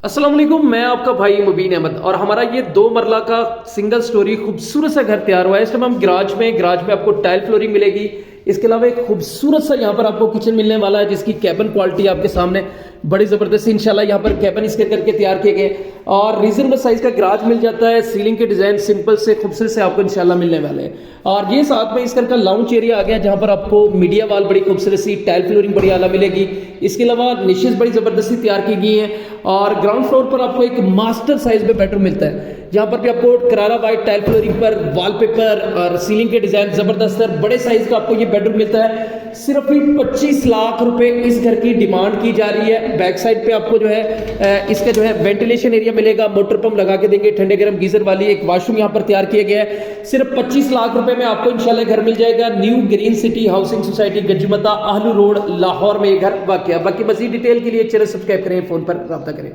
अस्सलाम वालेकुम, मैं आपका भाई मुबीन अहमद और हमारा ये 2 मरला का सिंगल स्टोरी खूबसूरत सा घर तैयार हुआ है। इस टाइम हम गराज में आपको टाइल फ्लोरिंग मिलेगी। इसके अलावा एक खूबसूरत सा यहाँ पर आपको किचन मिलने वाला है जिसकी कैबिन क्वालिटी आपके सामने बड़ी ज़बरदस्त इंशाल्लाह यहाँ पर कैबिन इसके करके तैयार किए गए और रीजनेबल साइज का गराज मिल जाता है। सीलिंग के डिज़ाइन सिंपल से खूबसूरत से आपको इंशाल्लाह मिलने वाले हैं। और ये साथ में इस घर का लाउंज एरिया आ गया जहाँ पर आपको मीडिया वाल बड़ी खूबसूरत सी टाइल फ्लोरिंग बड़ी आला मिलेगी। इसके अलावा निशेज बड़ी ज़बरदस्ती तैयार की गई हैं और ग्राउंड फ्लोर पर आपको एक मास्टर साइज में बेडरूम मिलता है जहाँ पर भी आपको करारा वाइट टाइल फ्लोरिंग पर वॉलपेपर और सीलिंग के डिजाइन जबरदस्त है। बड़े साइज का आपको ये बेडरूम मिलता है। सिर्फ 25 लाख रुपए इस घर की डिमांड की जा रही है। बैक साइड पे आपको जो है इसका जो है वेंटिलेशन एरिया मिलेगा, मोटर पंप लगा के देंगे, ठंडे गर्म गीजर वाली एक वॉशरूम यहाँ पर तैयार किया गया है। सिर्फ 25 लाख रुपए में आपको इंशाल्लाह घर मिल जाएगा। New green city housing society गंजमता आहलू रोड लाहौर में ये घर वाक़ है। बाकी मजीद डिटेल के लिए चैनल सब्सक्राइब करें, फोन पर रब्ता करें।